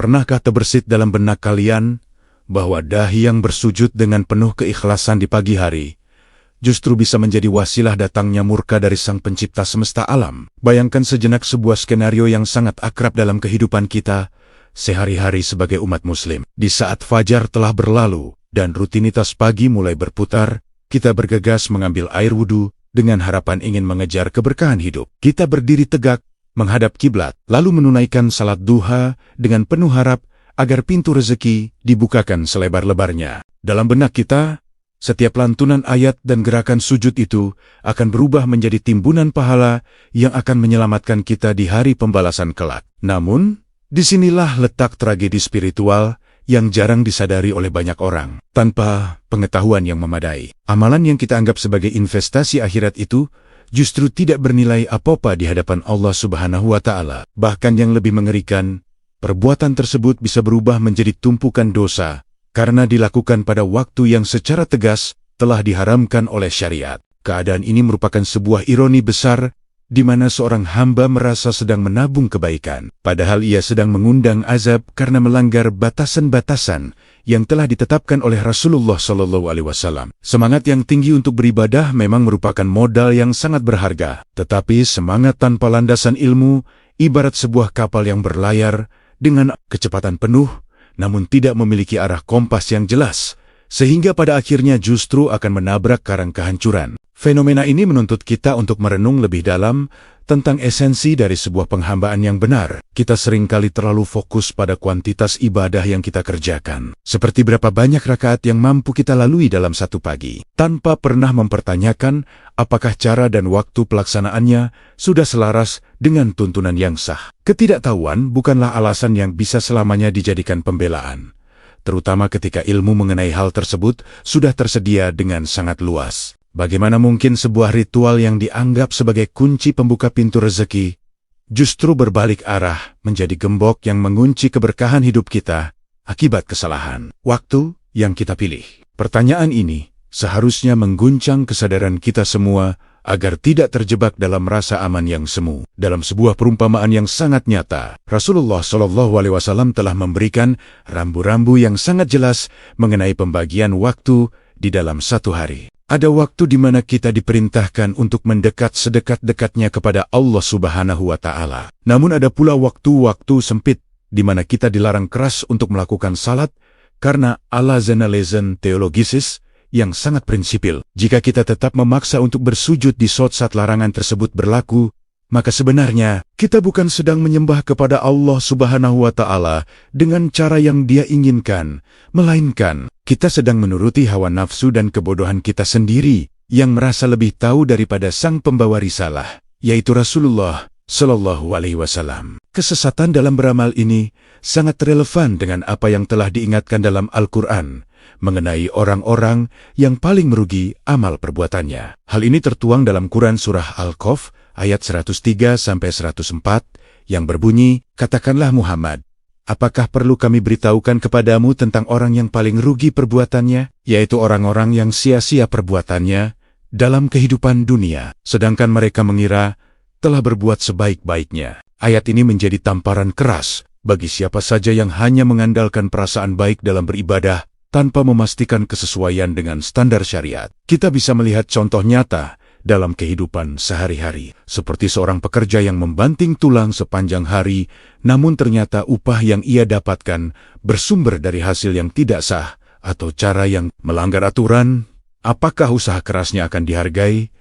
Pernahkah terbersit dalam benak kalian bahwa dahi yang bersujud dengan penuh keikhlasan di pagi hari justru bisa menjadi wasilah datangnya murka dari Sang Pencipta semesta alam? Bayangkan sejenak sebuah skenario yang sangat akrab dalam kehidupan kita sehari-hari sebagai umat muslim. Di saat fajar telah berlalu dan rutinitas pagi mulai berputar, kita bergegas mengambil air wudhu dengan harapan ingin mengejar keberkahan hidup. Kita berdiri tegak, menghadap kiblat, lalu menunaikan salat duha dengan penuh harap agar pintu rezeki dibukakan selebar-lebarnya. Dalam benak kita, setiap lantunan ayat dan gerakan sujud itu akan berubah menjadi timbunan pahala yang akan menyelamatkan kita di hari pembalasan kelak. Namun, disinilah letak tragedi spiritual yang jarang disadari oleh banyak orang. Tanpa pengetahuan yang memadai, amalan yang kita anggap sebagai investasi akhirat itu justru tidak bernilai apa-apa di hadapan Allah Subhanahu wa Ta'ala. Bahkan yang lebih mengerikan, perbuatan tersebut bisa berubah menjadi tumpukan dosa karena dilakukan pada waktu yang secara tegas telah diharamkan oleh syariat. Keadaan ini merupakan sebuah ironi besar di mana seorang hamba merasa sedang menabung kebaikan, padahal ia sedang mengundang azab karena melanggar batasan-batasan yang telah ditetapkan oleh Rasulullah SAW. Semangat yang tinggi untuk beribadah memang merupakan modal yang sangat berharga, tetapi semangat tanpa landasan ilmu ibarat sebuah kapal yang berlayar dengan kecepatan penuh, namun tidak memiliki arah kompas yang jelas, sehingga pada akhirnya justru akan menabrak karang kehancuran. Fenomena ini menuntut kita untuk merenung lebih dalam tentang esensi dari sebuah penghambaan yang benar. Kita seringkali terlalu fokus pada kuantitas ibadah yang kita kerjakan, seperti berapa banyak rakaat yang mampu kita lalui dalam satu pagi, tanpa pernah mempertanyakan apakah cara dan waktu pelaksanaannya sudah selaras dengan tuntunan yang sah. Ketidaktahuan bukanlah alasan yang bisa selamanya dijadikan pembelaan, terutama ketika ilmu mengenai hal tersebut sudah tersedia dengan sangat luas. Bagaimana mungkin sebuah ritual yang dianggap sebagai kunci pembuka pintu rezeki justru berbalik arah menjadi gembok yang mengunci keberkahan hidup kita akibat kesalahan waktu yang kita pilih? Pertanyaan ini seharusnya mengguncang kesadaran kita semua agar tidak terjebak dalam rasa aman yang semu. Dalam sebuah perumpamaan yang sangat nyata, Rasulullah SAW telah memberikan rambu-rambu yang sangat jelas mengenai pembagian waktu di dalam satu hari. Ada waktu di mana kita diperintahkan untuk mendekat sedekat-dekatnya kepada Allah Subhanahu wa Ta'ala. Namun ada pula waktu-waktu sempit di mana kita dilarang keras untuk melakukan salat karena alasan teologisis yang sangat prinsipil. Jika kita tetap memaksa untuk bersujud di saat larangan tersebut berlaku, maka sebenarnya kita bukan sedang menyembah kepada Allah Subhanahu wa Ta'ala dengan cara yang Dia inginkan, melainkan kita sedang menuruti hawa nafsu dan kebodohan kita sendiri yang merasa lebih tahu daripada Sang Pembawa Risalah, yaitu Rasulullah Shallallahu Alaihi Wasallam. Kesesatan dalam beramal ini sangat relevan dengan apa yang telah diingatkan dalam Al-Quran mengenai orang-orang yang paling merugi amal perbuatannya. Hal ini tertuang dalam Quran Surah Al-Qaf ayat 103-104 yang berbunyi, "Katakanlah Muhammad, apakah perlu kami beritahukan kepadamu tentang orang yang paling rugi perbuatannya, yaitu orang-orang yang sia-sia perbuatannya dalam kehidupan dunia, sedangkan mereka mengira telah berbuat sebaik-baiknya." Ayat ini menjadi tamparan keras bagi siapa saja yang hanya mengandalkan perasaan baik dalam beribadah tanpa memastikan kesesuaian dengan standar syariat. Kita bisa melihat contoh nyata dalam kehidupan sehari-hari, seperti seorang pekerja yang membanting tulang sepanjang hari, namun ternyata upah yang ia dapatkan bersumber dari hasil yang tidak sah atau cara yang melanggar aturan. Apakah usaha kerasnya akan dihargai?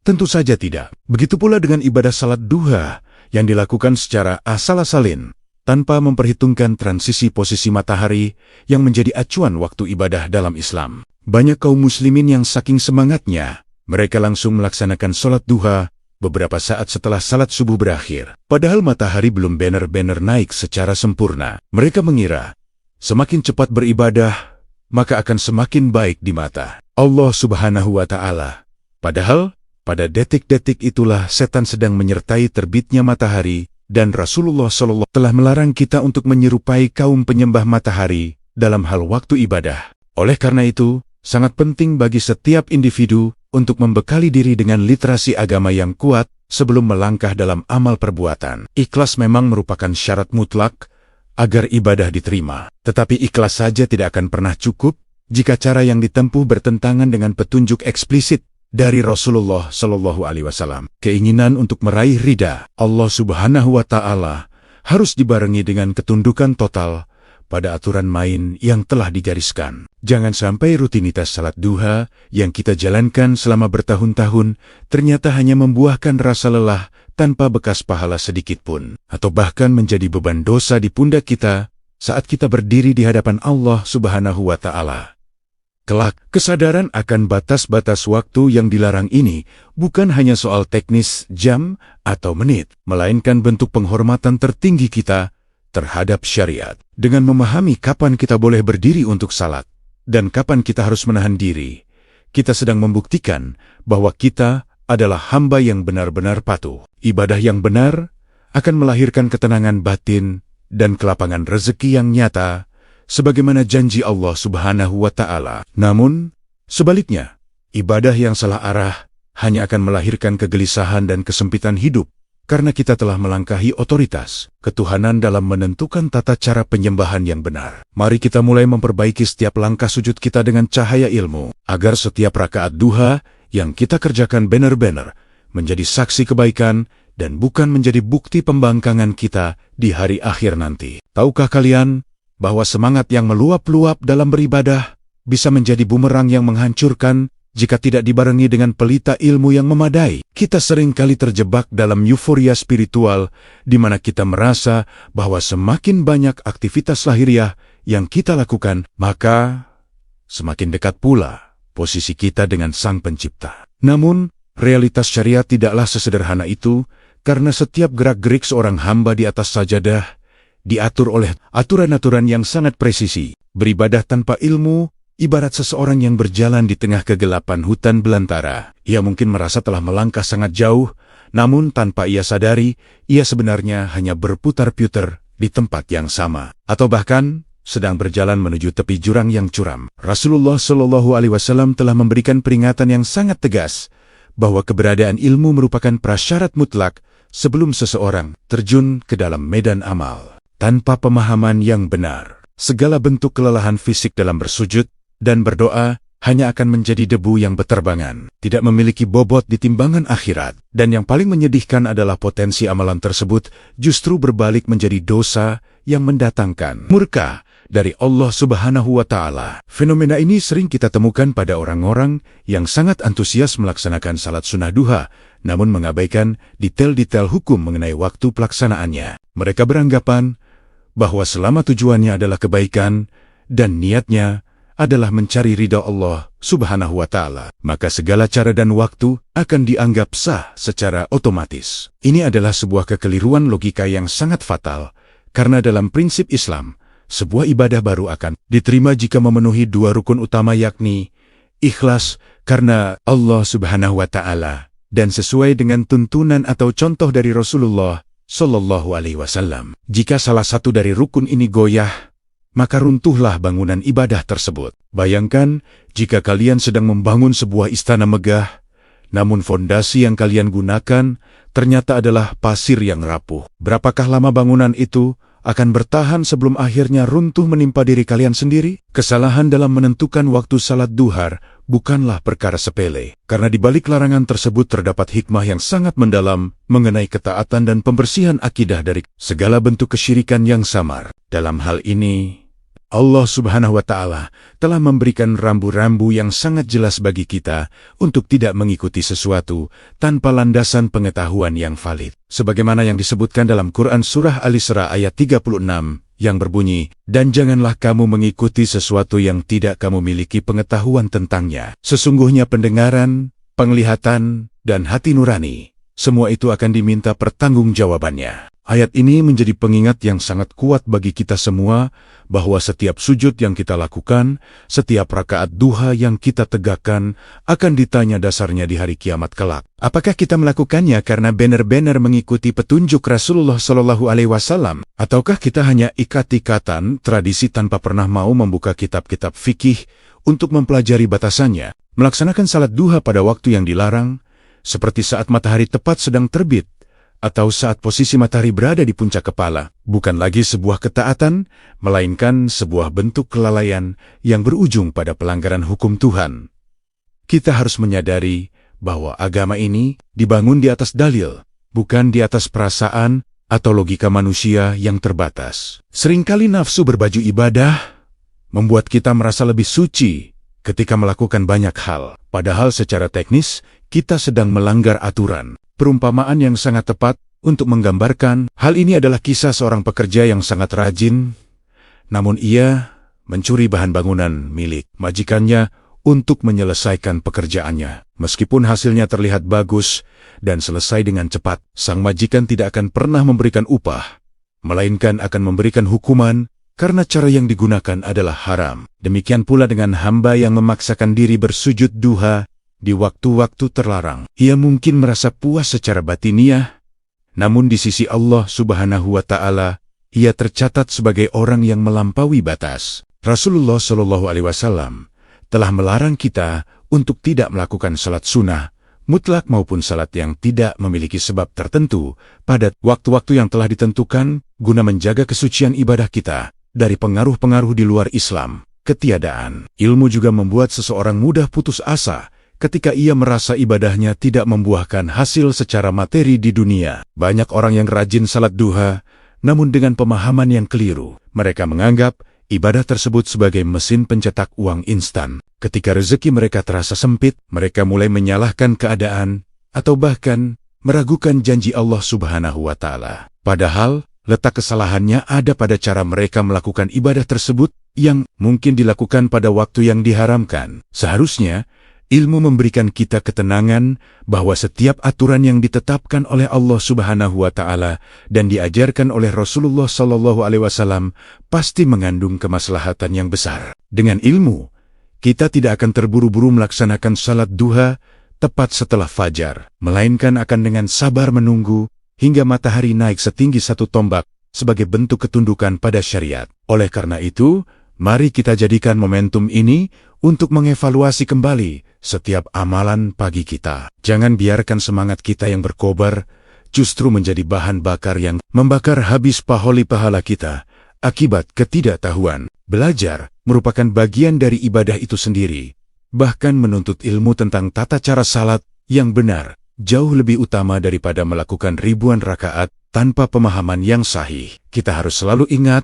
Tentu saja tidak. Begitu pula dengan ibadah salat duha yang dilakukan secara asal-asalin, tanpa memperhitungkan transisi posisi matahari yang menjadi acuan waktu ibadah dalam Islam. Banyak kaum muslimin yang saking semangatnya, mereka langsung melaksanakan sholat duha beberapa saat setelah salat subuh berakhir. Padahal matahari belum benar-benar naik secara sempurna. Mereka mengira, semakin cepat beribadah, maka akan semakin baik di mata Allah Subhanahu wa Ta'ala. Padahal, pada detik-detik itulah setan sedang menyertai terbitnya matahari, dan Rasulullah SAW telah melarang kita untuk menyerupai kaum penyembah matahari dalam hal waktu ibadah. Oleh karena itu, sangat penting bagi setiap individu untuk membekali diri dengan literasi agama yang kuat sebelum melangkah dalam amal perbuatan. Ikhlas memang merupakan syarat mutlak agar ibadah diterima. Tetapi ikhlas saja tidak akan pernah cukup jika cara yang ditempuh bertentangan dengan petunjuk eksplisit dari Rasulullah Shallallahu Alaihi Wasallam. Keinginan untuk meraih ridha Allah Subhanahu Wa Taala harus dibarengi dengan ketundukan total pada aturan main yang telah digariskan. Jangan sampai rutinitas salat duha yang kita jalankan selama bertahun-tahun ternyata hanya membuahkan rasa lelah tanpa bekas pahala sedikit pun, atau bahkan menjadi beban dosa di pundak kita saat kita berdiri di hadapan Allah Subhanahu wa Ta'ala. Kelak, kesadaran akan batas-batas waktu yang dilarang ini bukan hanya soal teknis jam atau menit, melainkan bentuk penghormatan tertinggi kita terhadap syariat. Dengan memahami kapan kita boleh berdiri untuk salat dan kapan kita harus menahan diri, kita sedang membuktikan bahwa kita adalah hamba yang benar-benar patuh. Ibadah yang benar akan melahirkan ketenangan batin dan kelapangan rezeki yang nyata, sebagaimana janji Allah Subhanahu wa Ta'ala. Namun, sebaliknya, ibadah yang salah arah hanya akan melahirkan kegelisahan dan kesempitan hidup, karena kita telah melangkahi otoritas ketuhanan dalam menentukan tata cara penyembahan yang benar. Mari kita mulai memperbaiki setiap langkah sujud kita dengan cahaya ilmu, agar setiap rakaat duha yang kita kerjakan benar-benar menjadi saksi kebaikan dan bukan menjadi bukti pembangkangan kita di hari akhir nanti. Tahukah kalian bahwa semangat yang meluap-luap dalam beribadah bisa menjadi bumerang yang menghancurkan jika tidak dibarengi dengan pelita ilmu yang memadai? Kita sering kali terjebak dalam euforia spiritual di mana kita merasa bahwa semakin banyak aktivitas lahiriah yang kita lakukan, maka semakin dekat pula posisi kita dengan Sang Pencipta. Namun, realitas syariat tidaklah sesederhana itu, karena setiap gerak-gerik seorang hamba di atas sajadah diatur oleh aturan-aturan yang sangat presisi. Beribadah tanpa ilmu ibarat seseorang yang berjalan di tengah kegelapan hutan belantara. Ia mungkin merasa telah melangkah sangat jauh, namun tanpa ia sadari, ia sebenarnya hanya berputar-putar di tempat yang sama, atau bahkan sedang berjalan menuju tepi jurang yang curam. Rasulullah Shallallahu Alaihi Wasallam telah memberikan peringatan yang sangat tegas bahwa keberadaan ilmu merupakan prasyarat mutlak sebelum seseorang terjun ke dalam medan amal. Tanpa pemahaman yang benar, segala bentuk kelelahan fisik dalam bersujud dan berdoa hanya akan menjadi debu yang beterbangan, tidak memiliki bobot di timbangan akhirat. Dan yang paling menyedihkan adalah potensi amalan tersebut justru berbalik menjadi dosa yang mendatangkan murka dari Allah Subhanahu wa Ta'ala. Fenomena ini sering kita temukan pada orang-orang yang sangat antusias melaksanakan salat sunnah duha, namun mengabaikan detail-detail hukum mengenai waktu pelaksanaannya. Mereka beranggapan bahwa selama tujuannya adalah kebaikan dan niatnya adalah mencari ridha Allah Subhanahu wa Ta'ala, maka segala cara dan waktu akan dianggap sah secara otomatis. Ini adalah sebuah kekeliruan logika yang sangat fatal, karena dalam prinsip Islam, sebuah ibadah baru akan diterima jika memenuhi dua rukun utama, yakni ikhlas karena Allah Subhanahu wa Ta'ala dan sesuai dengan tuntunan atau contoh dari Rasulullah Shallallahu Alaihi Wasallam. Jika salah satu dari rukun ini goyah, maka runtuhlah bangunan ibadah tersebut. Bayangkan jika kalian sedang membangun sebuah istana megah, namun fondasi yang kalian gunakan ternyata adalah pasir yang rapuh. Berapakah lama bangunan itu akan bertahan sebelum akhirnya runtuh menimpa diri kalian sendiri? Kesalahan dalam menentukan waktu salat duhar bukanlah perkara sepele, karena di balik larangan tersebut terdapat hikmah yang sangat mendalam mengenai ketaatan dan pembersihan akidah dari segala bentuk kesyirikan yang samar. Dalam hal ini, Allah Subhanahu wa Ta'ala telah memberikan rambu-rambu yang sangat jelas bagi kita untuk tidak mengikuti sesuatu tanpa landasan pengetahuan yang valid. Sebagaimana yang disebutkan dalam Quran Surah Al-Isra ayat 36 yang berbunyi, "Dan janganlah kamu mengikuti sesuatu yang tidak kamu miliki pengetahuan tentangnya. Sesungguhnya pendengaran, penglihatan, dan hati nurani, semua itu akan diminta pertanggungjawabannya." Ayat ini menjadi pengingat yang sangat kuat bagi kita semua bahwa setiap sujud yang kita lakukan, setiap rakaat duha yang kita tegakkan akan ditanya dasarnya di hari kiamat kelak. Apakah kita melakukannya karena benar-benar mengikuti petunjuk Rasulullah Shallallahu Alaihi Wasallam, ataukah kita hanya ikat-ikatan tradisi tanpa pernah mau membuka kitab-kitab fikih untuk mempelajari batasannya? Melaksanakan salat duha pada waktu yang dilarang, seperti saat matahari tepat sedang terbit, atau saat posisi matahari berada di puncak kepala, bukan lagi sebuah ketaatan, melainkan sebuah bentuk kelalaian yang berujung pada pelanggaran hukum Tuhan. Kita harus menyadari bahwa agama ini dibangun di atas dalil, bukan di atas perasaan atau logika manusia yang terbatas. Seringkali nafsu berbaju ibadah membuat kita merasa lebih suci ketika melakukan banyak hal, padahal secara teknis kita sedang melanggar aturan. Perumpamaan yang sangat tepat untuk menggambarkan hal ini adalah kisah seorang pekerja yang sangat rajin, namun ia mencuri bahan bangunan milik majikannya untuk menyelesaikan pekerjaannya. Meskipun hasilnya terlihat bagus dan selesai dengan cepat, sang majikan tidak akan pernah memberikan upah, melainkan akan memberikan hukuman karena cara yang digunakan adalah haram. Demikian pula dengan hamba yang memaksakan diri bersujud duha di waktu-waktu terlarang. Ia mungkin merasa puas secara batiniah, namun di sisi Allah Subhanahu wa Ta'ala, ia tercatat sebagai orang yang melampaui batas. Rasulullah Shallallahu Alaihi Wasallam telah melarang kita untuk tidak melakukan salat sunnah, mutlak maupun salat yang tidak memiliki sebab tertentu pada waktu-waktu yang telah ditentukan guna menjaga kesucian ibadah kita dari pengaruh-pengaruh di luar Islam. Ketiadaan ilmu juga membuat seseorang mudah putus asa ketika ia merasa ibadahnya tidak membuahkan hasil secara materi di dunia. Banyak orang yang rajin salat duha, namun dengan pemahaman yang keliru. Mereka menganggap ibadah tersebut sebagai mesin pencetak uang instan. Ketika rezeki mereka terasa sempit, mereka mulai menyalahkan keadaan, atau bahkan meragukan janji Allah Subhanahu wa Ta'ala. Padahal, letak kesalahannya ada pada cara mereka melakukan ibadah tersebut yang mungkin dilakukan pada waktu yang diharamkan. Seharusnya, ilmu memberikan kita ketenangan bahwa setiap aturan yang ditetapkan oleh Allah Subhanahu wa Ta'ala dan diajarkan oleh Rasulullah Sallallahu Alaihi Wasallam pasti mengandung kemaslahatan yang besar. Dengan ilmu, kita tidak akan terburu-buru melaksanakan salat duha tepat setelah fajar, melainkan akan dengan sabar menunggu hingga matahari naik setinggi 1 tombak sebagai bentuk ketundukan pada syariat. Oleh karena itu, mari kita jadikan momentum ini untuk mengevaluasi kembali setiap amalan pagi kita. Jangan biarkan semangat kita yang berkobar justru menjadi bahan bakar yang membakar habis pahala kita akibat ketidaktahuan. Belajar merupakan bagian dari ibadah itu sendiri. Bahkan menuntut ilmu tentang tata cara salat yang benar jauh lebih utama daripada melakukan ribuan rakaat tanpa pemahaman yang sahih. Kita harus selalu ingat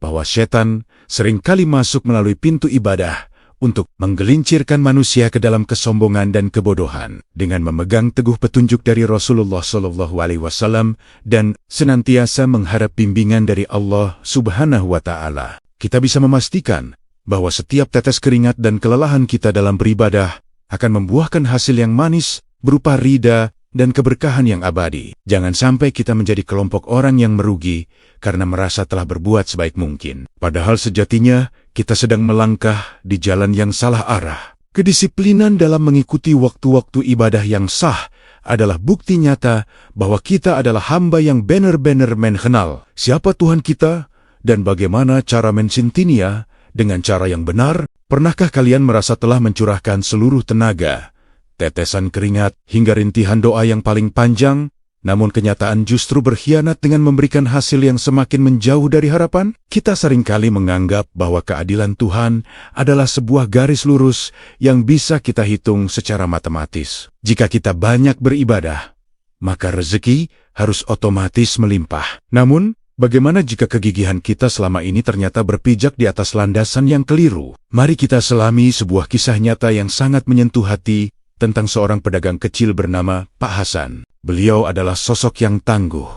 bahwa setan seringkali masuk melalui pintu ibadah untuk menggelincirkan manusia ke dalam kesombongan dan kebodohan. Dengan memegang teguh petunjuk dari Rasulullah Shallallahu Alaihi Wasallam dan senantiasa mengharap bimbingan dari Allah Subhanahu wa Ta'ala, kita bisa memastikan bahwa setiap tetes keringat dan kelelahan kita dalam beribadah akan membuahkan hasil yang manis berupa ridha dan keberkahan yang abadi. Jangan sampai kita menjadi kelompok orang yang merugi karena merasa telah berbuat sebaik mungkin. Padahal sejatinya kita sedang melangkah di jalan yang salah arah. Kedisiplinan dalam mengikuti waktu-waktu ibadah yang sah adalah bukti nyata bahwa kita adalah hamba yang benar-benar mengenal siapa Tuhan kita dan bagaimana cara mencintinya dengan cara yang benar. Pernahkah kalian merasa telah mencurahkan seluruh tenaga, tetesan keringat, hingga rintihan doa yang paling panjang, namun kenyataan justru berkhianat dengan memberikan hasil yang semakin menjauh dari harapan? Kita seringkali menganggap bahwa keadilan Tuhan adalah sebuah garis lurus yang bisa kita hitung secara matematis. Jika kita banyak beribadah, maka rezeki harus otomatis melimpah. Namun, bagaimana jika kegigihan kita selama ini ternyata berpijak di atas landasan yang keliru? Mari kita selami sebuah kisah nyata yang sangat menyentuh hati tentang seorang pedagang kecil bernama Pak Hasan. Beliau adalah sosok yang tangguh,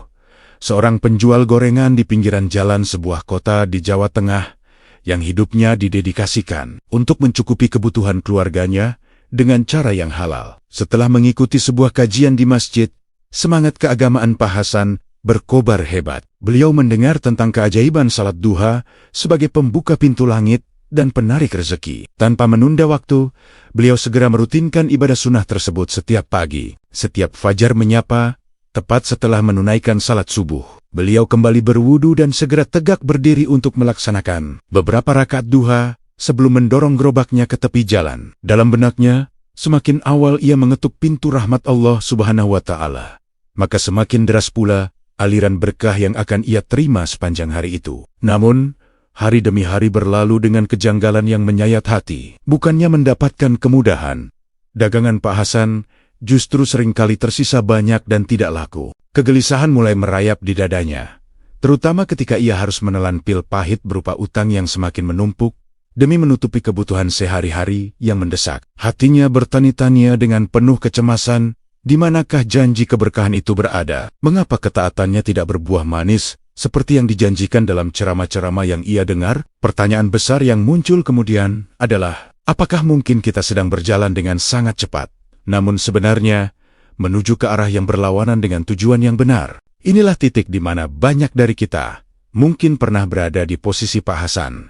seorang penjual gorengan di pinggiran jalan sebuah kota di Jawa Tengah yang hidupnya didedikasikan untuk mencukupi kebutuhan keluarganya dengan cara yang halal. Setelah mengikuti sebuah kajian di masjid, semangat keagamaan Pak Hasan berkobar hebat. Beliau mendengar tentang keajaiban salat duha sebagai pembuka pintu langit dan penarik rezeki. Tanpa menunda waktu, beliau segera merutinkan ibadah sunnah tersebut setiap pagi. Setiap fajar menyapa, tepat setelah menunaikan salat subuh, beliau kembali berwudu dan segera tegak berdiri untuk melaksanakan beberapa rakaat duha sebelum mendorong gerobaknya ke tepi jalan. Dalam benaknya, semakin awal ia mengetuk pintu rahmat Allah Subhanahu wa Ta'ala, maka semakin deras pula aliran berkah yang akan ia terima sepanjang hari itu. Namun, hari demi hari berlalu dengan kejanggalan yang menyayat hati. Bukannya mendapatkan kemudahan, dagangan Pak Hasan justru seringkali tersisa banyak dan tidak laku. Kegelisahan mulai merayap di dadanya, terutama ketika ia harus menelan pil pahit berupa utang yang semakin menumpuk demi menutupi kebutuhan sehari-hari yang mendesak. Hatinya bertani-tania dengan penuh kecemasan, di manakah janji keberkahan itu berada? Mengapa ketaatannya tidak berbuah manis seperti yang dijanjikan dalam ceramah-ceramah yang ia dengar? Pertanyaan besar yang muncul kemudian adalah, apakah mungkin kita sedang berjalan dengan sangat cepat, namun sebenarnya menuju ke arah yang berlawanan dengan tujuan yang benar? Inilah titik di mana banyak dari kita mungkin pernah berada di posisi Pak Hasan,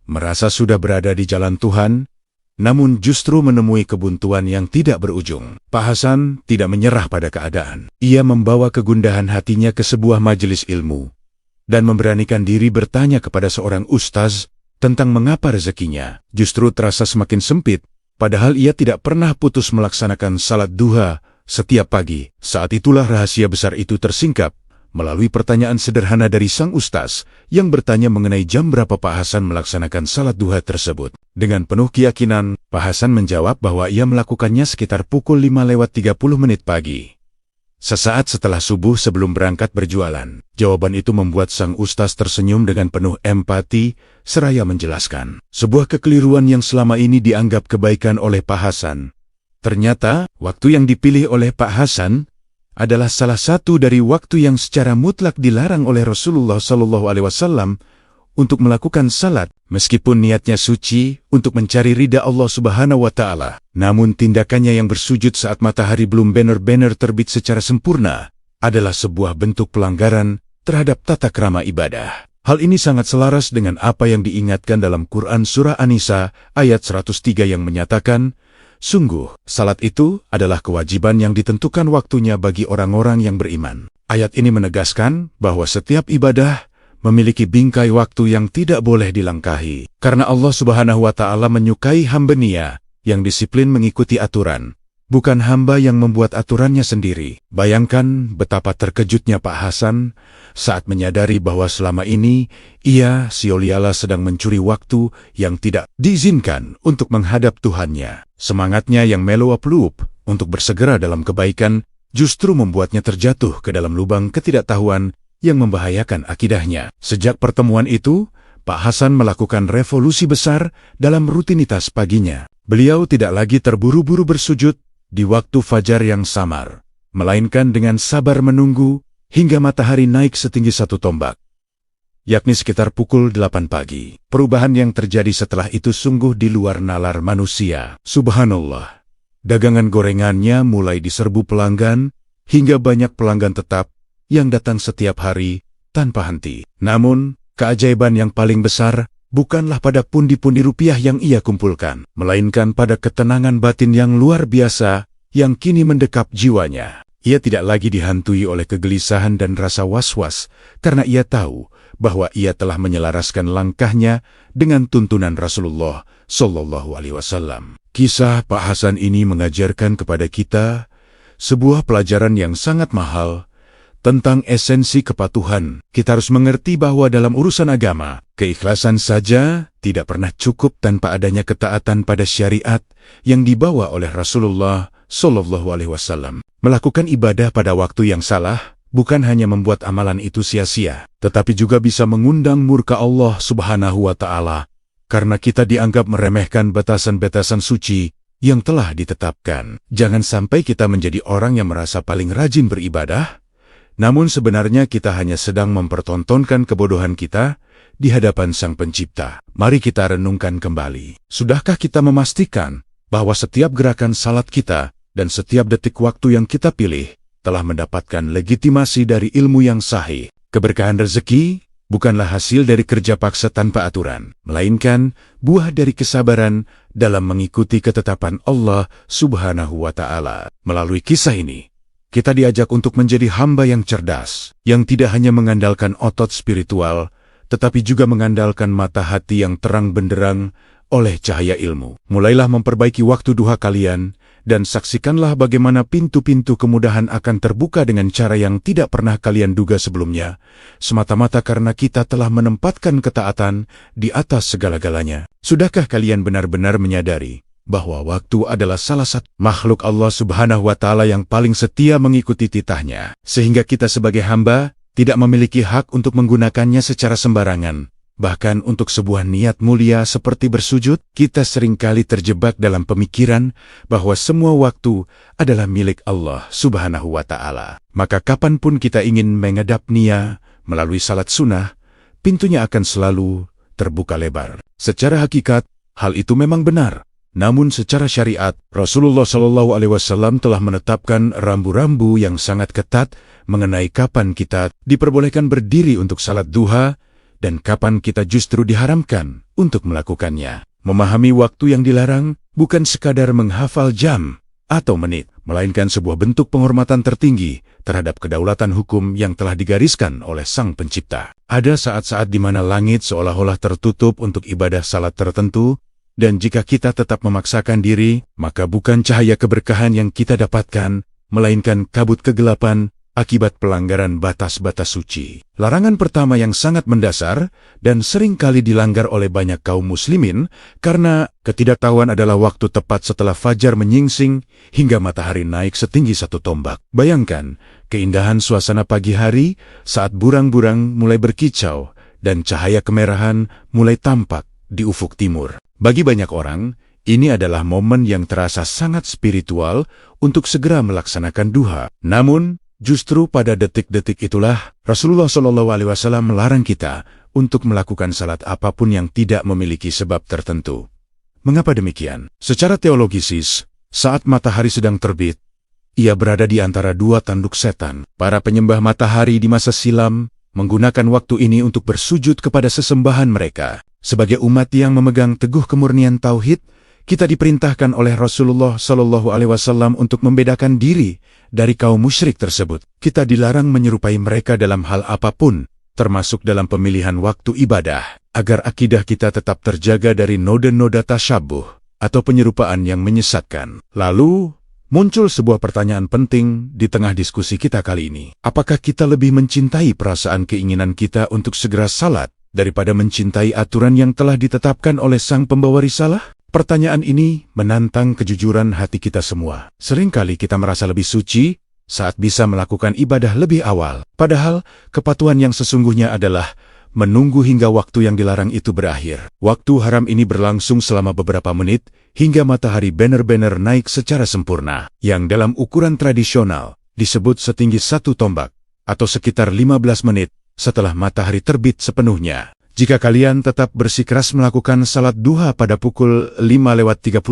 merasa sudah berada di jalan Tuhan, namun justru menemui kebuntuan yang tidak berujung. Pak Hasan tidak menyerah pada keadaan. Ia membawa kegundahan hatinya ke sebuah majelis ilmu dan memberanikan diri bertanya kepada seorang ustaz tentang mengapa rezekinya justru terasa semakin sempit, padahal ia tidak pernah putus melaksanakan salat duha setiap pagi. Saat itulah rahasia besar itu tersingkap melalui pertanyaan sederhana dari sang ustaz yang bertanya mengenai jam berapa Pak Hasan melaksanakan salat duha tersebut. Dengan penuh keyakinan, Pak Hasan menjawab bahwa ia melakukannya sekitar pukul 5:30 pagi, sesaat setelah subuh sebelum berangkat berjualan. Jawaban itu membuat sang ustaz tersenyum dengan penuh empati, seraya menjelaskan sebuah kekeliruan yang selama ini dianggap kebaikan oleh Pak Hasan. Ternyata, waktu yang dipilih oleh Pak Hasan adalah salah satu dari waktu yang secara mutlak dilarang oleh Rasulullah SAW untuk melakukan salat, meskipun niatnya suci untuk mencari ridha Allah Subhanahu wa Ta'ala. Namun tindakannya yang bersujud saat matahari belum benar-benar terbit secara sempurna adalah sebuah bentuk pelanggaran terhadap tata krama ibadah. Hal ini sangat selaras dengan apa yang diingatkan dalam Quran Surah An-Nisa ayat 103 yang menyatakan, sungguh, salat itu adalah kewajiban yang ditentukan waktunya bagi orang-orang yang beriman. Ayat ini menegaskan bahwa setiap ibadah memiliki bingkai waktu yang tidak boleh dilangkahi. Karena Allah Subhanahu wa Ta'ala menyukai hamba-Nya yang disiplin mengikuti aturan, bukan hamba yang membuat aturannya sendiri. Bayangkan betapa terkejutnya Pak Hasan saat menyadari bahwa selama ini ia sioliala sedang mencuri waktu yang tidak diizinkan untuk menghadap Tuhannya. Semangatnya yang meluap-luap untuk bersegera dalam kebaikan justru membuatnya terjatuh ke dalam lubang ketidaktahuan yang membahayakan akidahnya. Sejak pertemuan itu, Pak Hasan melakukan revolusi besar dalam rutinitas paginya. Beliau tidak lagi terburu-buru bersujud di waktu fajar yang samar, melainkan dengan sabar menunggu hingga matahari naik setinggi 1 tombak, yakni sekitar pukul 8 pagi. Perubahan yang terjadi setelah itu sungguh di luar nalar manusia. Subhanallah, dagangan gorengannya mulai diserbu pelanggan, hingga banyak pelanggan tetap yang datang setiap hari tanpa henti. Namun, keajaiban yang paling besar bukanlah pada pundi-pundi rupiah yang ia kumpulkan, melainkan pada ketenangan batin yang luar biasa yang kini mendekap jiwanya. Ia tidak lagi dihantui oleh kegelisahan dan rasa was-was, karena ia tahu bahwa ia telah menyelaraskan langkahnya dengan tuntunan Rasulullah SAW. Kisah Pak Hasan ini mengajarkan kepada kita sebuah pelajaran yang sangat mahal tentang esensi kepatuhan. Kita harus mengerti bahwa dalam urusan agama, keikhlasan saja tidak pernah cukup tanpa adanya ketaatan pada syariat yang dibawa oleh Rasulullah SAW. Melakukan ibadah pada waktu yang salah bukan hanya membuat amalan itu sia-sia, tetapi juga bisa mengundang murka Allah Subhanahu wa Ta'ala, karena kita dianggap meremehkan batasan-batasan suci yang telah ditetapkan. Jangan sampai kita menjadi orang yang merasa paling rajin beribadah, namun sebenarnya kita hanya sedang mempertontonkan kebodohan kita di hadapan Sang Pencipta. Mari kita renungkan kembali. Sudahkah kita memastikan bahwa setiap gerakan salat kita dan setiap detik waktu yang kita pilih telah mendapatkan legitimasi dari ilmu yang sahih? Keberkahan rezeki bukanlah hasil dari kerja paksa tanpa aturan, melainkan buah dari kesabaran dalam mengikuti ketetapan Allah Subhanahu wa Ta'ala. Melalui kisah ini, kita diajak untuk menjadi hamba yang cerdas, yang tidak hanya mengandalkan otot spiritual, tetapi juga mengandalkan mata hati yang terang benderang oleh cahaya ilmu. Mulailah memperbaiki waktu duha kalian dan saksikanlah bagaimana pintu-pintu kemudahan akan terbuka dengan cara yang tidak pernah kalian duga sebelumnya, semata-mata karena kita telah menempatkan ketaatan di atas segala-galanya. Sudahkah kalian benar-benar menyadari bahwa waktu adalah salah satu makhluk Allah Subhanahu wa Ta'ala yang paling setia mengikuti titahnya, sehingga kita sebagai hamba tidak memiliki hak untuk menggunakannya secara sembarangan. Bahkan untuk sebuah niat mulia seperti bersujud, kita seringkali terjebak dalam pemikiran bahwa semua waktu adalah milik Allah Subhanahu wa Ta'ala. Maka kapanpun kita ingin menghadap nia melalui salat sunnah, pintunya akan selalu terbuka lebar. Secara hakikat, hal itu memang benar. Namun secara syariat, Rasulullah SAW telah menetapkan rambu-rambu yang sangat ketat mengenai kapan kita diperbolehkan berdiri untuk salat duha, dan kapan kita justru diharamkan untuk melakukannya. Memahami waktu yang dilarang bukan sekadar menghafal jam atau menit, melainkan sebuah bentuk penghormatan tertinggi terhadap kedaulatan hukum yang telah digariskan oleh Sang Pencipta. Ada saat-saat di mana langit seolah-olah tertutup untuk ibadah salat tertentu, dan jika kita tetap memaksakan diri, maka bukan cahaya keberkahan yang kita dapatkan, melainkan kabut kegelapan akibat pelanggaran batas-batas suci. Larangan pertama yang sangat mendasar dan sering kali dilanggar oleh banyak kaum muslimin karena ketidaktahuan adalah waktu tepat setelah fajar menyingsing hingga matahari naik setinggi 1 tombak. Bayangkan keindahan suasana pagi hari saat burang-burang mulai berkicau dan cahaya kemerahan mulai tampak di ufuk timur. Bagi banyak orang, ini adalah momen yang terasa sangat spiritual untuk segera melaksanakan duha. Namun, justru pada detik-detik itulah Rasulullah SAW melarang kita untuk melakukan salat apapun yang tidak memiliki sebab tertentu. Mengapa demikian? Secara teologisis, saat matahari sedang terbit, ia berada di antara 2 tanduk setan. Para penyembah matahari di masa silam menggunakan waktu ini untuk bersujud kepada sesembahan mereka. Sebagai umat yang memegang teguh kemurnian tauhid, kita diperintahkan oleh Rasulullah SAW untuk membedakan diri dari kaum musyrik tersebut. Kita dilarang menyerupai mereka dalam hal apapun, termasuk dalam pemilihan waktu ibadah, agar akidah kita tetap terjaga dari noda-noda tasyabuh atau penyerupaan yang menyesatkan. Lalu, muncul sebuah pertanyaan penting di tengah diskusi kita kali ini. Apakah kita lebih mencintai perasaan keinginan kita untuk segera salat daripada mencintai aturan yang telah ditetapkan oleh Sang Pembawa Risalah? Pertanyaan ini menantang kejujuran hati kita semua. Seringkali kita merasa lebih suci saat bisa melakukan ibadah lebih awal. Padahal, kepatuhan yang sesungguhnya adalah menunggu hingga waktu yang dilarang itu berakhir. Waktu haram ini berlangsung selama beberapa menit hingga matahari benar-benar naik secara sempurna, yang dalam ukuran tradisional disebut setinggi 1 tombak, atau sekitar 15 menit setelah matahari terbit sepenuhnya. Jika kalian tetap bersikeras melakukan salat duha pada pukul 5:30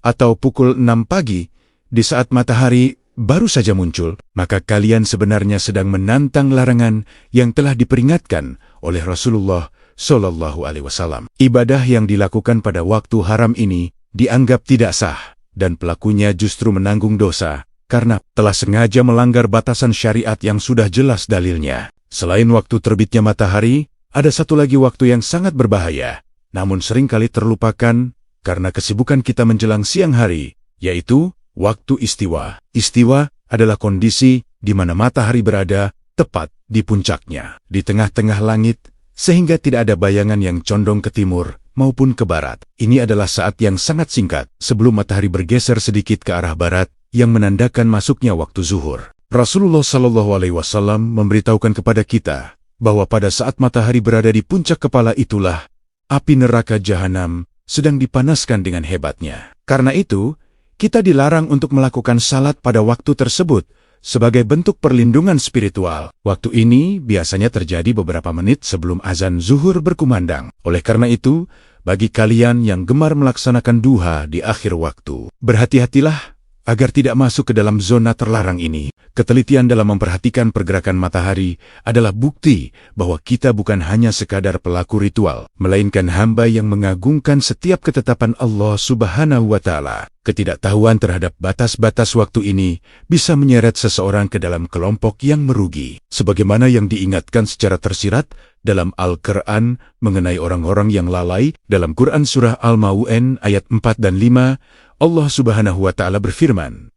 atau pukul 6 pagi, di saat matahari baru saja muncul, maka kalian sebenarnya sedang menantang larangan yang telah diperingatkan oleh Rasulullah SAW. Ibadah yang dilakukan pada waktu haram ini dianggap tidak sah, dan pelakunya justru menanggung dosa karena telah sengaja melanggar batasan syariat yang sudah jelas dalilnya. Selain waktu terbitnya matahari, ada satu lagi waktu yang sangat berbahaya, namun seringkali terlupakan karena kesibukan kita menjelang siang hari, yaitu waktu istiwa. Istiwa adalah kondisi di mana matahari berada tepat di puncaknya, di tengah-tengah langit, sehingga tidak ada bayangan yang condong ke timur maupun ke barat. Ini adalah saat yang sangat singkat sebelum matahari bergeser sedikit ke arah barat yang menandakan masuknya waktu zuhur. Rasulullah SAW memberitahukan kepada kita bahwa pada saat matahari berada di puncak kepala itulah api neraka jahanam sedang dipanaskan dengan hebatnya. Karena itu, kita dilarang untuk melakukan salat pada waktu tersebut sebagai bentuk perlindungan spiritual. Waktu ini biasanya terjadi beberapa menit sebelum azan zuhur berkumandang. Oleh karena itu, bagi kalian yang gemar melaksanakan duha di akhir waktu, berhati-hatilah agar tidak masuk ke dalam zona terlarang ini. Ketelitian dalam memperhatikan pergerakan matahari adalah bukti bahwa kita bukan hanya sekadar pelaku ritual, melainkan hamba yang mengagungkan setiap ketetapan Allah Subhanahu wa Ta'ala. Ketidaktahuan terhadap batas-batas waktu ini bisa menyeret seseorang ke dalam kelompok yang merugi, sebagaimana yang diingatkan secara tersirat dalam Al-Quran mengenai orang-orang yang lalai dalam Quran Surah Al-Ma'un ayat 4 dan 5. Allah Subhanahu wa Ta'ala berfirman,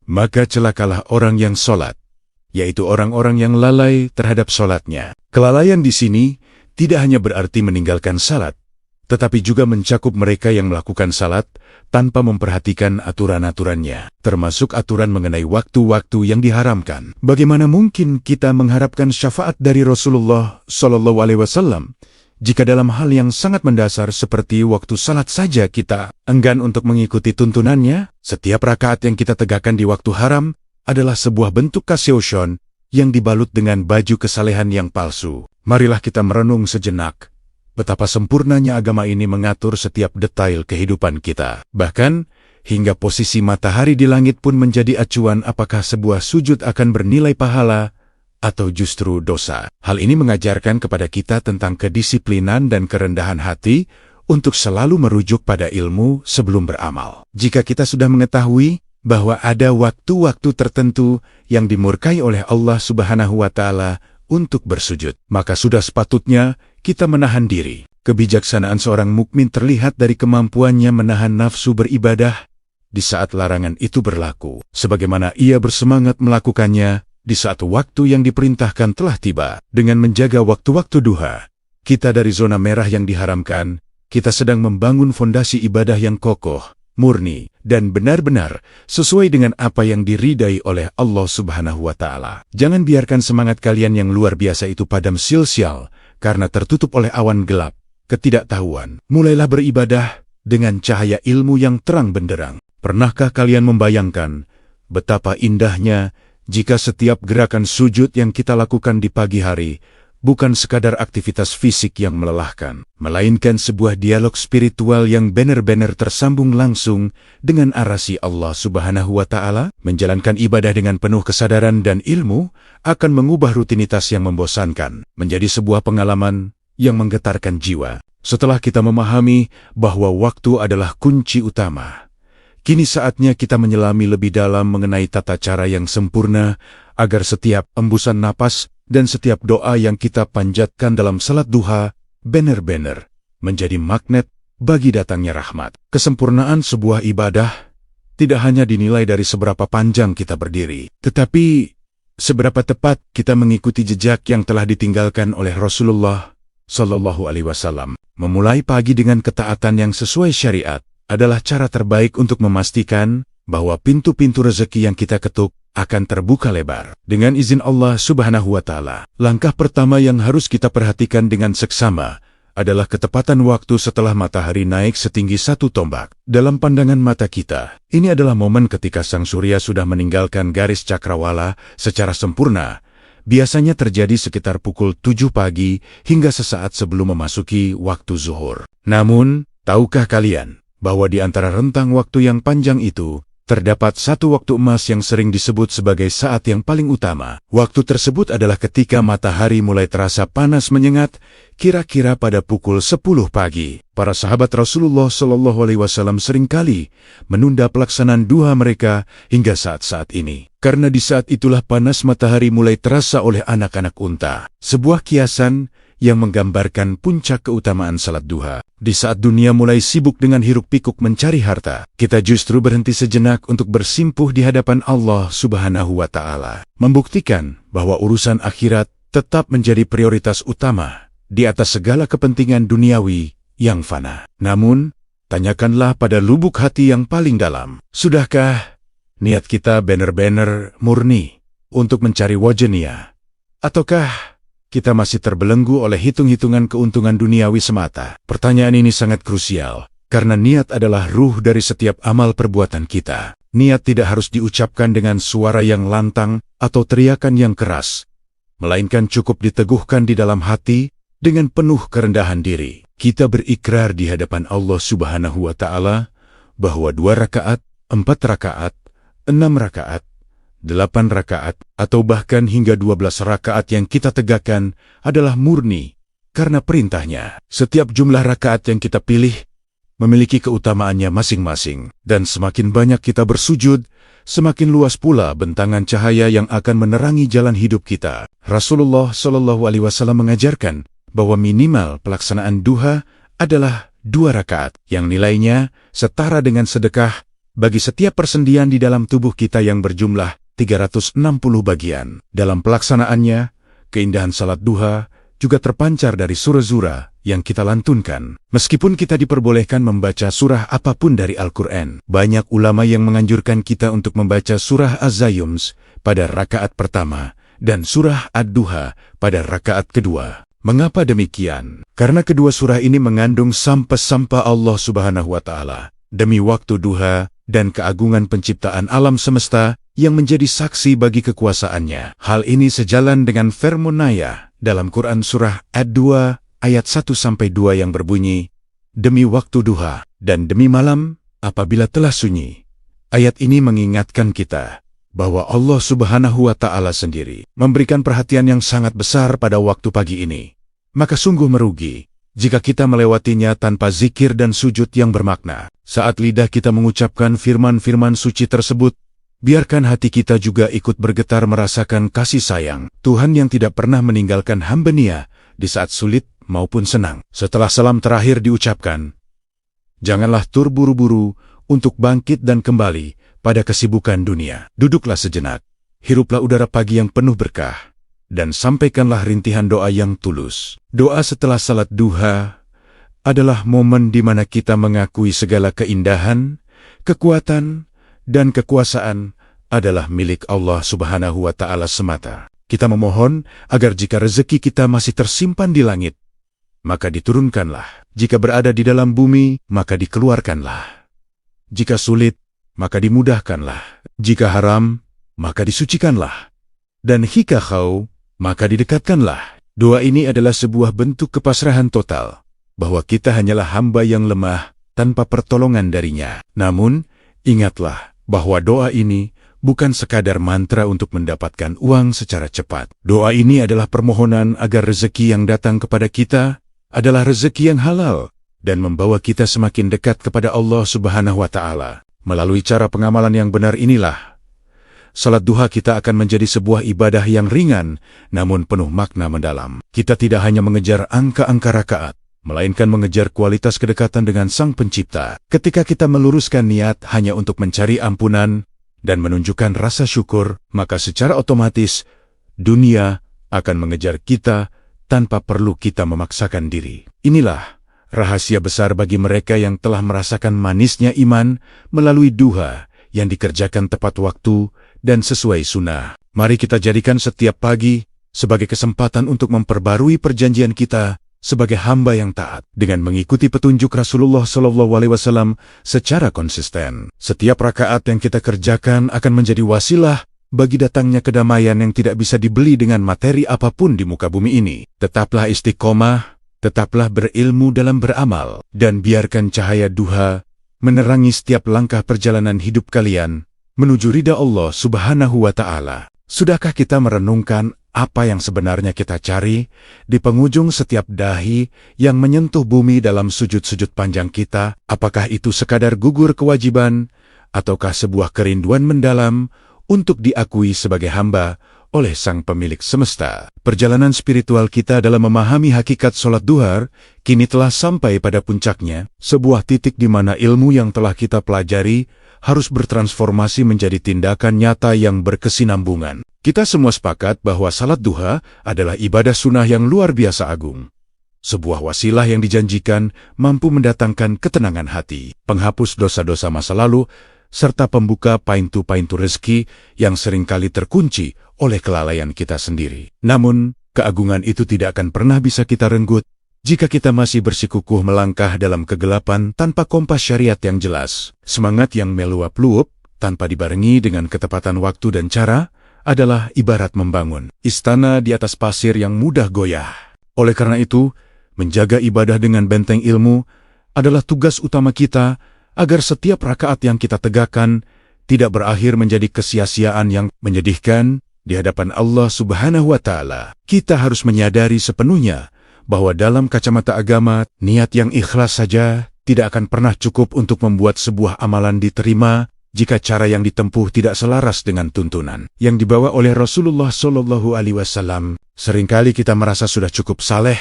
"Maka celakalah orang yang sholat," yaitu orang-orang yang lalai terhadap sholatnya. Kelalaian di sini tidak hanya berarti meninggalkan salat, tetapi juga mencakup mereka yang melakukan salat tanpa memperhatikan aturan-aturannya, termasuk aturan mengenai waktu-waktu yang diharamkan. Bagaimana mungkin kita mengharapkan syafaat dari Rasulullah Shallallahu Alaihi Wasallam jika dalam hal yang sangat mendasar seperti waktu salat saja kita enggan untuk mengikuti tuntunannya? Setiap rakaat yang kita tegakkan di waktu haram adalah sebuah bentuk kasyusyon yang dibalut dengan baju kesalehan yang palsu. Marilah kita merenung sejenak betapa sempurnanya agama ini mengatur setiap detail kehidupan kita. Bahkan, hingga posisi matahari di langit pun menjadi acuan apakah sebuah sujud akan bernilai pahala atau justru dosa. Hal ini mengajarkan kepada kita tentang kedisiplinan dan kerendahan hati untuk selalu merujuk pada ilmu sebelum beramal. Jika kita sudah mengetahui bahwa ada waktu-waktu tertentu yang dimurkai oleh Allah Subhanahu wa Ta'ala untuk bersujud, maka sudah sepatutnya kita menahan diri. Kebijaksanaan seorang mukmin terlihat dari kemampuannya menahan nafsu beribadah di saat larangan itu berlaku, sebagaimana ia bersemangat melakukannya di saat waktu yang diperintahkan telah tiba. Dengan menjaga waktu-waktu duha kita dari zona merah yang diharamkan, kita sedang membangun fondasi ibadah yang kokoh, murni, dan benar-benar sesuai dengan apa yang diridai oleh Allah Subhanahu wa Ta'ala. Jangan biarkan semangat kalian yang luar biasa itu padam sil-sial karena tertutup oleh awan gelap, ketidaktahuan. Mulailah beribadah dengan cahaya ilmu yang terang benderang. Pernahkah kalian membayangkan betapa indahnya jika setiap gerakan sujud yang kita lakukan di pagi hari bukan sekadar aktivitas fisik yang melelahkan, melainkan sebuah dialog spiritual yang benar-benar tersambung langsung dengan arasi Allah Subhanahu wa Ta'ala? Menjalankan ibadah dengan penuh kesadaran dan ilmu akan mengubah rutinitas yang membosankan menjadi sebuah pengalaman yang menggetarkan jiwa. Setelah kita memahami bahwa waktu adalah kunci utama, kini saatnya kita menyelami lebih dalam mengenai tata cara yang sempurna agar setiap embusan napas dan setiap doa yang kita panjatkan dalam salat duha benar-benar menjadi magnet bagi datangnya rahmat. Kesempurnaan sebuah ibadah tidak hanya dinilai dari seberapa panjang kita berdiri, tetapi seberapa tepat kita mengikuti jejak yang telah ditinggalkan oleh Rasulullah Shallallahu Alaihi Wasallam. Memulai pagi dengan ketaatan yang sesuai syariat adalah cara terbaik untuk memastikan bahwa pintu-pintu rezeki yang kita ketuk akan terbuka lebar. Dengan izin Allah Subhanahu wa Ta'ala, langkah pertama yang harus kita perhatikan dengan seksama adalah ketepatan waktu setelah matahari naik setinggi 1 tombak. Dalam pandangan mata kita, ini adalah momen ketika sang surya sudah meninggalkan garis cakrawala secara sempurna. Biasanya terjadi sekitar pukul 7 pagi hingga sesaat sebelum memasuki waktu zuhur. Namun, tahukah kalian bahwa di antara rentang waktu yang panjang itu, terdapat satu waktu emas yang sering disebut sebagai saat yang paling utama. Waktu tersebut adalah ketika matahari mulai terasa panas menyengat, kira-kira pada pukul 10 pagi. Para sahabat Rasulullah Shallallahu Alaihi Wasallam seringkali menunda pelaksanaan duha mereka hingga saat-saat ini, karena di saat itulah panas matahari mulai terasa oleh anak-anak unta. Sebuah kiasan yang menggambarkan puncak keutamaan salat duha. Di saat dunia mulai sibuk dengan hiruk-pikuk mencari harta, kita justru berhenti sejenak untuk bersimpuh di hadapan Allah Subhanahu wa Ta'ala, membuktikan bahwa urusan akhirat tetap menjadi prioritas utama di atas segala kepentingan duniawi yang fana. Namun, tanyakanlah pada lubuk hati yang paling dalam, sudahkah niat kita benar-benar murni untuk mencari wajahnya? Ataukah kita masih terbelenggu oleh hitung-hitungan keuntungan duniawi semata? Pertanyaan ini sangat krusial, karena niat adalah ruh dari setiap amal perbuatan kita. Niat tidak harus diucapkan dengan suara yang lantang atau teriakan yang keras, melainkan cukup diteguhkan di dalam hati dengan penuh kerendahan diri. Kita berikrar di hadapan Allah Subhanahu wa Ta'ala bahwa 2 rakaat, 4 rakaat, 6 rakaat, 8 rakaat, atau bahkan hingga 12 rakaat yang kita tegakkan adalah murni karena perintahnya. Setiap jumlah rakaat yang kita pilih memiliki keutamaannya masing-masing, dan semakin banyak kita bersujud, semakin luas pula bentangan cahaya yang akan menerangi jalan hidup kita. Rasulullah Shallallahu Alaihi Wasallam mengajarkan bahwa minimal pelaksanaan duha adalah 2 rakaat, yang nilainya setara dengan sedekah bagi setiap persendian di dalam tubuh kita yang berjumlah 360 bagian. Dalam pelaksanaannya, keindahan salat duha juga terpancar dari surah Zura yang kita lantunkan. Meskipun kita diperbolehkan membaca surah apapun dari Al-Quran, banyak ulama yang menganjurkan kita untuk membaca surah Az-Zayyums pada rakaat pertama dan surah Ad-Duha pada rakaat kedua. Mengapa demikian? Karena kedua surah ini mengandung sampah-sampah Allah Subhanahu wa Ta'ala demi waktu duha dan keagungan penciptaan alam semesta yang menjadi saksi bagi kekuasaannya. Hal ini sejalan dengan firman Allah dalam Quran surah Ad-2 ayat 1-2 yang berbunyi, "Demi waktu duha dan demi malam apabila telah sunyi." Ayat ini mengingatkan kita bahwa Allah Subhanahu wa Ta'ala sendiri memberikan perhatian yang sangat besar pada waktu pagi ini. Maka sungguh merugi jika kita melewatinya tanpa zikir dan sujud yang bermakna. Saat lidah kita mengucapkan firman-firman suci tersebut, biarkan hati kita juga ikut bergetar merasakan kasih sayang Tuhan yang tidak pernah meninggalkan hamba-Nya di saat sulit maupun senang. Setelah salam terakhir diucapkan, janganlah terburu-buru untuk bangkit dan kembali pada kesibukan dunia. Duduklah sejenak, hiruplah udara pagi yang penuh berkah, dan sampaikanlah rintihan doa yang tulus. Doa setelah salat duha adalah momen di mana kita mengakui segala keindahan, kekuatan, dan kekuasaan adalah milik Allah Subhanahu wa Ta'ala semata. Kita memohon agar jika rezeki kita masih tersimpan di langit, maka diturunkanlah. Jika berada di dalam bumi, maka dikeluarkanlah. Jika sulit, maka dimudahkanlah. Jika haram, maka disucikanlah. Dan jika kau, maka didekatkanlah. Doa ini adalah sebuah bentuk kepasrahan total, bahwa kita hanyalah hamba yang lemah tanpa pertolongan darinya. Namun, ingatlah bahwa doa ini bukan sekadar mantra untuk mendapatkan uang secara cepat. Doa ini adalah permohonan agar rezeki yang datang kepada kita adalah rezeki yang halal dan membawa kita semakin dekat kepada Allah Subhanahu wa Ta'ala. Melalui cara pengamalan yang benar inilah, salat duha kita akan menjadi sebuah ibadah yang ringan, namun penuh makna mendalam. Kita tidak hanya mengejar angka-angka rakaat, melainkan mengejar kualitas kedekatan dengan Sang Pencipta. Ketika kita meluruskan niat hanya untuk mencari ampunan dan menunjukkan rasa syukur, maka secara otomatis dunia akan mengejar kita tanpa perlu kita memaksakan diri. Inilah rahasia besar bagi mereka yang telah merasakan manisnya iman melalui duha yang dikerjakan tepat waktu dan sesuai sunnah. Mari kita jadikan setiap pagi sebagai kesempatan untuk memperbarui perjanjian kita sebagai hamba yang taat dengan mengikuti petunjuk Rasulullah SAW secara konsisten. Setiap rakaat yang kita kerjakan akan menjadi wasilah bagi datangnya kedamaian yang tidak bisa dibeli dengan materi apapun di muka bumi ini. Tetaplah istiqomah, tetaplah berilmu dalam beramal, dan biarkan cahaya duha menerangi setiap langkah perjalanan hidup kalian menuju ridha Allah Subhanahu wa Ta'ala. Sudahkah kita merenungkan apa yang sebenarnya kita cari di penghujung setiap dahi yang menyentuh bumi dalam sujud-sujud panjang kita? Apakah itu sekadar gugur kewajiban, ataukah sebuah kerinduan mendalam untuk diakui sebagai hamba oleh Sang Pemilik Semesta? Perjalanan spiritual kita dalam memahami hakikat sholat duha kini telah sampai pada puncaknya, sebuah titik di mana ilmu yang telah kita pelajari harus bertransformasi menjadi tindakan nyata yang berkesinambungan. Kita semua sepakat bahwa salat duha adalah ibadah sunnah yang luar biasa agung. Sebuah wasilah yang dijanjikan mampu mendatangkan ketenangan hati, penghapus dosa-dosa masa lalu, serta pembuka pintu-pintu rezeki yang seringkali terkunci oleh kelalaian kita sendiri. Namun, keagungan itu tidak akan pernah bisa kita renggut jika kita masih bersikukuh melangkah dalam kegelapan tanpa kompas syariat yang jelas. Semangat yang meluap-luap tanpa dibarengi dengan ketepatan waktu dan cara adalah ibarat membangun istana di atas pasir yang mudah goyah. Oleh karena itu, menjaga ibadah dengan benteng ilmu adalah tugas utama kita agar setiap rakaat yang kita tegakkan tidak berakhir menjadi kesia-siaan yang menyedihkan di hadapan Allah Subhanahu wa Ta'ala. Kita harus menyadari sepenuhnya bahwa dalam kacamata agama, niat yang ikhlas saja tidak akan pernah cukup untuk membuat sebuah amalan diterima jika cara yang ditempuh tidak selaras dengan tuntunan yang dibawa oleh Rasulullah SAW. Seringkali kita merasa sudah cukup saleh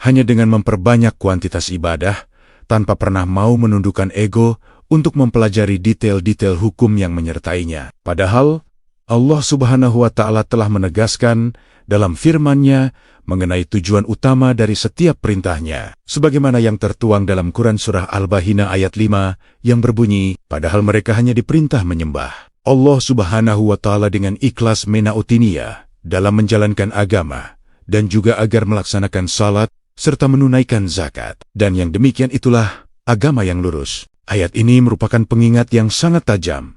hanya dengan memperbanyak kuantitas ibadah, tanpa pernah mau menundukkan ego untuk mempelajari detail-detail hukum yang menyertainya. Padahal, Allah Subhanahu wa Ta'ala telah menegaskan dalam firman-Nya mengenai tujuan utama dari setiap perintahnya. Sebagaimana yang tertuang dalam Quran Surah Al-Bayyinah ayat 5 yang berbunyi, padahal mereka hanya diperintah menyembah Allah Subhanahu wa Ta'ala dengan ikhlas menautiniyah dalam menjalankan agama, dan juga agar melaksanakan salat serta menunaikan zakat. Dan yang demikian itulah agama yang lurus. Ayat ini merupakan pengingat yang sangat tajam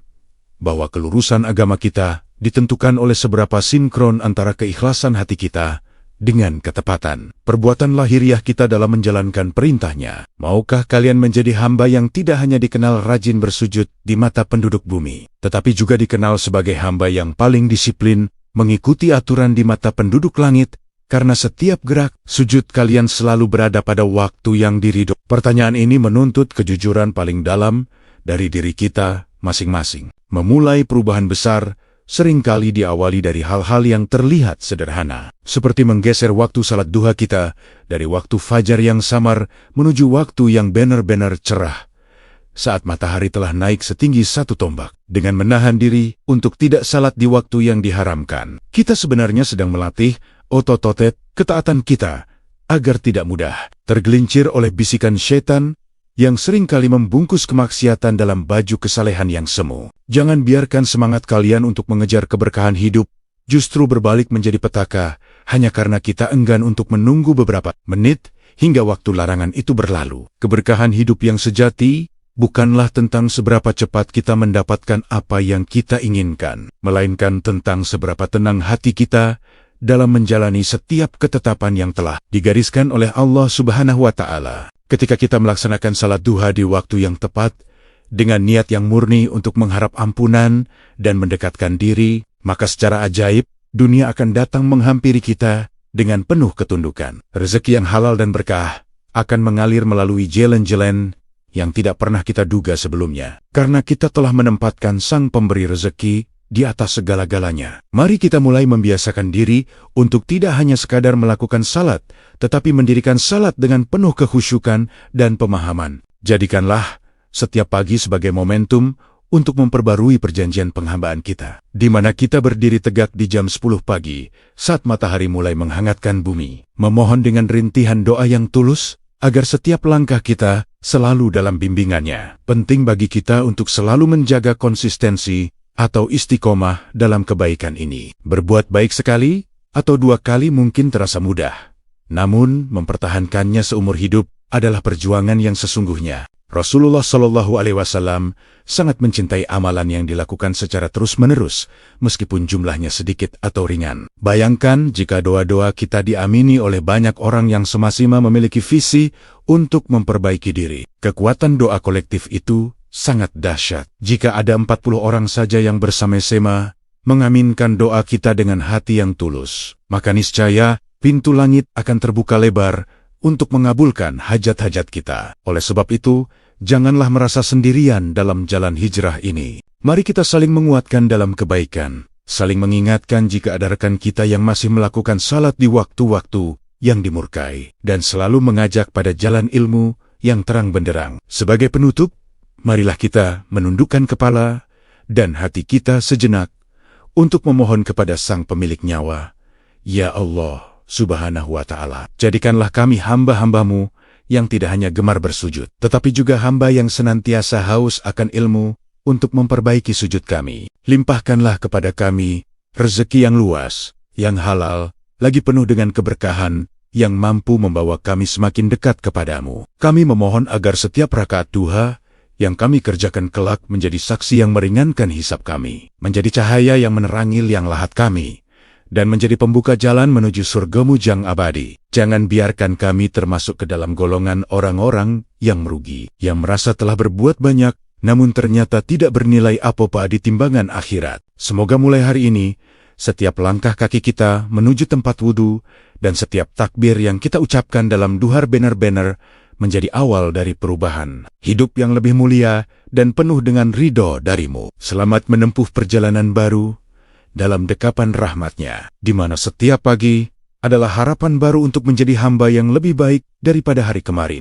bahwa kelurusan agama kita ditentukan oleh seberapa sinkron antara keikhlasan hati kita dengan ketepatan perbuatan lahiriah kita dalam menjalankan perintahnya. Maukah kalian menjadi hamba yang tidak hanya dikenal rajin bersujud di mata penduduk bumi, tetapi juga dikenal sebagai hamba yang paling disiplin mengikuti aturan di mata penduduk langit, karena setiap gerak sujud kalian selalu berada pada waktu yang diridho. Pertanyaan ini menuntut kejujuran paling dalam dari diri kita masing-masing. Memulai perubahan besar seringkali diawali dari hal-hal yang terlihat sederhana, seperti menggeser waktu salat duha kita dari waktu fajar yang samar menuju waktu yang benar-benar cerah, saat matahari telah naik setinggi 1 tombak. Dengan menahan diri untuk tidak salat di waktu yang diharamkan, kita sebenarnya sedang melatih otot-otot ketaatan kita agar tidak mudah tergelincir oleh bisikan syaitan yang seringkali membungkus kemaksiatan dalam baju kesalehan yang semu. Jangan biarkan semangat kalian untuk mengejar keberkahan hidup justru berbalik menjadi petaka hanya karena kita enggan untuk menunggu beberapa menit hingga waktu larangan itu berlalu. Keberkahan hidup yang sejati bukanlah tentang seberapa cepat kita mendapatkan apa yang kita inginkan, melainkan tentang seberapa tenang hati kita dalam menjalani setiap ketetapan yang telah digariskan oleh Allah Subhanahu wa Ta'ala. Ketika kita melaksanakan salat duha di waktu yang tepat, dengan niat yang murni untuk mengharap ampunan dan mendekatkan diri, maka secara ajaib, dunia akan datang menghampiri kita dengan penuh ketundukan. Rezeki yang halal dan berkah akan mengalir melalui jalan-jalan yang tidak pernah kita duga sebelumnya, karena kita telah menempatkan Sang Pemberi rezeki di atas segala-galanya. Mari kita mulai membiasakan diri untuk tidak hanya sekadar melakukan salat, tetapi mendirikan salat dengan penuh kekhusyukan dan pemahaman. Jadikanlah setiap pagi sebagai momentum untuk memperbarui perjanjian penghambaan kita, di mana kita berdiri tegak di jam 10 pagi saat matahari mulai menghangatkan bumi, memohon dengan rintihan doa yang tulus agar setiap langkah kita selalu dalam bimbingannya. Penting bagi kita untuk selalu menjaga konsistensi atau istiqomah dalam kebaikan ini. Berbuat baik sekali atau 2 kali mungkin terasa mudah, namun mempertahankannya seumur hidup adalah perjuangan yang sesungguhnya. Rasulullah Shallallahu Alaihi Wasallam sangat mencintai amalan yang dilakukan secara terus-menerus, meskipun jumlahnya sedikit atau ringan. Bayangkan jika doa-doa kita diamini oleh banyak orang yang semasima memiliki visi untuk memperbaiki diri. Kekuatan doa kolektif itu sangat dahsyat. Jika ada 40 orang saja yang bersama-sama mengaminkan doa kita dengan hati yang tulus, maka niscaya pintu langit akan terbuka lebar untuk mengabulkan hajat-hajat kita. Oleh sebab itu, janganlah merasa sendirian dalam jalan hijrah ini. Mari kita saling menguatkan dalam kebaikan, saling mengingatkan jika ada rekan kita yang masih melakukan salat di waktu-waktu yang dimurkai, dan selalu mengajak pada jalan ilmu yang terang benderang. Sebagai penutup, marilah kita menundukkan kepala dan hati kita sejenak untuk memohon kepada Sang Pemilik nyawa. Ya Allah Subhanahu wa Ta'ala, jadikanlah kami hamba-hambamu yang tidak hanya gemar bersujud, tetapi juga hamba yang senantiasa haus akan ilmu untuk memperbaiki sujud kami. Limpahkanlah kepada kami rezeki yang luas, yang halal, lagi penuh dengan keberkahan, yang mampu membawa kami semakin dekat kepadamu. Kami memohon agar setiap rakaat duha yang kami kerjakan kelak menjadi saksi yang meringankan hisab kami, menjadi cahaya yang menerangi liang lahat kami, dan menjadi pembuka jalan menuju surgamu yang abadi. Jangan biarkan kami termasuk ke dalam golongan orang-orang yang merugi, yang merasa telah berbuat banyak, namun ternyata tidak bernilai apa-apa di timbangan akhirat. Semoga mulai hari ini, setiap langkah kaki kita menuju tempat wudhu, dan setiap takbir yang kita ucapkan dalam duhar benar-benar menjadi awal dari perubahan hidup yang lebih mulia dan penuh dengan ridho darimu. Selamat menempuh perjalanan baru dalam dekapan rahmat-Nya, di mana setiap pagi adalah harapan baru untuk menjadi hamba yang lebih baik daripada hari kemarin.